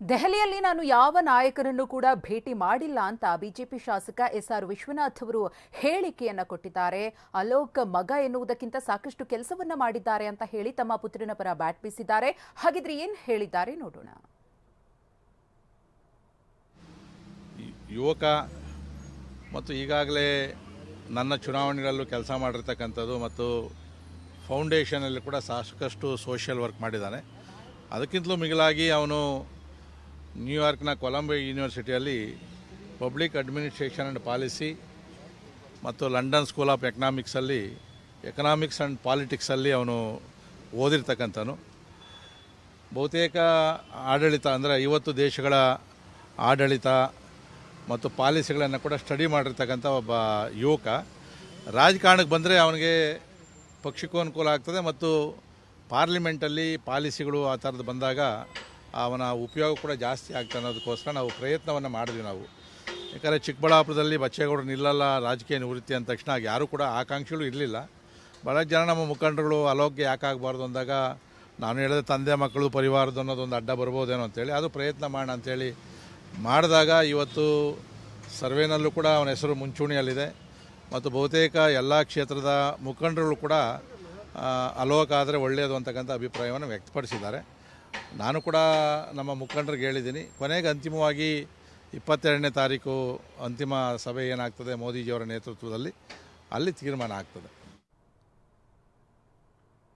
ದೆಹಲಿಯಲ್ಲಿ ನಾನು ಯಾವ ನಾಯಕರನ್ನು ಕೂಡ ಭೇಟಿ ಮಾಡಿಲ್ಲ ಅಂತ ಬಿಜೆಪಿ ಶಾಸಕ ಎಸ್ಆರ್ ವಿಶ್ವನಾಥ್ ಅವರು ಹೇಳಿಕೆಯನ್ನ ಕೊಟ್ಟಿದ್ದಾರೆ. ಅಲೋಕ್ ಮಗ ಎನ್ನುವುದಕ್ಕಿಂತ ಸಾಕಷ್ಟು ಕೆಲಸವನ್ನ ಮಾಡಿದ್ದಾರೆ ಅಂತ ಹೇಳಿ ತಮ್ಮ ಪುತ್ರನ ಪರ ಬ್ಯಾಟ್ ಬೀಸಿದ್ದಾರೆ. ಹಾಗಿದ್ರೆ ಏನು ಹೇಳಿದ್ದಾರೆ ನೋಡೋಣ. ಯುವಕ ಮತ್ತು ಈಗಾಗಲೇ ನನ್ನ ಚುನಾವಣೆಗಳಲ್ಲೂ ಕೆಲಸ ಮಾಡಿರ್ತಕ್ಕಂಥದ್ದು ಮತ್ತು ಫೌಂಡೇಶನಲ್ಲಿ ಕೂಡ ಸಾಕಷ್ಟು ಸೋಷಿಯಲ್ ವರ್ಕ್ ಮಾಡಿದ್ದಾನೆ. ಅದಕ್ಕಿಂತಲೂ ಮಿಗಿಲಾಗಿ ಅವನು ನ್ಯೂಯಾರ್ಕ್ನ ಕೊಲಂಬಿಯಾ ಯೂನಿವರ್ಸಿಟಿಯಲ್ಲಿ ಪಬ್ಲಿಕ್ ಅಡ್ಮಿನಿಸ್ಟ್ರೇಷನ್ ಆ್ಯಂಡ್ ಪಾಲಿಸಿ ಮತ್ತು ಲಂಡನ್ ಸ್ಕೂಲ್ ಆಫ್ ಎಕನಾಮಿಕ್ಸಲ್ಲಿ ಎಕನಾಮಿಕ್ಸ್ ಆ್ಯಂಡ್ ಪಾಲಿಟಿಕ್ಸಲ್ಲಿ ಅವನು ಓದಿರ್ತಕ್ಕಂಥನು. ಬಹುತೇಕ ಆಡಳಿತ ಅಂದರೆ 50 ದೇಶಗಳ ಆಡಳಿತ ಮತ್ತು ಪಾಲಿಸಿಗಳನ್ನು ಕೂಡ ಸ್ಟಡಿ ಮಾಡಿರ್ತಕ್ಕಂಥ ಒಬ್ಬ ಯುವಕ. ರಾಜಕಾರಣಕ್ಕೆ ಬಂದರೆ ಅವನಿಗೆ ಪಕ್ಷಕ್ಕೂ ಅನುಕೂಲ ಆಗ್ತದೆ ಮತ್ತು ಪಾರ್ಲಿಮೆಂಟಲ್ಲಿ ಪಾಲಿಸಿಗಳು ಆ ಥರದ್ದು ಬಂದಾಗ ಅವನ ಉಪಯೋಗ ಕೂಡ ಜಾಸ್ತಿ ಆಗ್ತದೆ ಅನ್ನೋದಕ್ಕೋಸ್ಕರ ನಾವು ಪ್ರಯತ್ನವನ್ನು ಮಾಡಿದ್ವಿ. ಯಾಕಂದರೆ ಚಿಕ್ಕಬಳ್ಳಾಪುರದಲ್ಲಿ ಬಚ್ಚೇಗೌಡರು ನಿಲ್ಲಲ್ಲ ರಾಜಕೀಯ ನಿವೃತ್ತಿ ಅಂದ ತಕ್ಷಣ ಯಾರೂ ಕೂಡ ಆಕಾಂಕ್ಷೆಗಳು ಇರಲಿಲ್ಲ. ಭಾಳ ಜನ ನಮ್ಮ ಮುಖಂಡರುಗಳು ಅಲೋಕ್ಯ ಯಾಕೆ ಆಗಬಾರ್ದು ಅಂದಾಗ ನಾನು ಹೇಳಿದೆ ತಂದೆ ಮಕ್ಕಳು ಪರಿವಾರದ್ದು ಅನ್ನೋದೊಂದು ಅಡ್ಡ ಬರ್ಬೋದೇನೋ ಅಂತೇಳಿ ಅದು ಪ್ರಯತ್ನ ಮಾಡೋಣ ಅಂಥೇಳಿ ಮಾಡಿದಾಗ ಇವತ್ತು ಸರ್ವೆನಲ್ಲೂ ಕೂಡ ಅವನ ಹೆಸರು ಮುಂಚೂಣಿಯಲ್ಲಿದೆ ಮತ್ತು ಬಹುತೇಕ ಎಲ್ಲ ಕ್ಷೇತ್ರದ ಮುಖಂಡರುಗಳು ಕೂಡ ಅಲೋಕ್ ಆದರೆ ಒಳ್ಳೆಯದು ಅಂತಕ್ಕಂಥ ಅಭಿಪ್ರಾಯವನ್ನು ವ್ಯಕ್ತಪಡಿಸಿದ್ದಾರೆ. ನಾನು ಕೂಡ ನಮ್ಮ ಮುಖಂಡರಿಗೆ ಹೇಳಿದ್ದೀನಿ, ಕೊನೆಗೆ ಅಂತಿಮವಾಗಿ 22ನೇ ತಾರೀಕು ಅಂತಿಮ ಸಭೆ ಏನಾಗ್ತದೆ ಮೋದಿಜಿಯವರ ನೇತೃತ್ವದಲ್ಲಿ ಅಲ್ಲಿ ತೀರ್ಮಾನ ಆಗ್ತದೆ.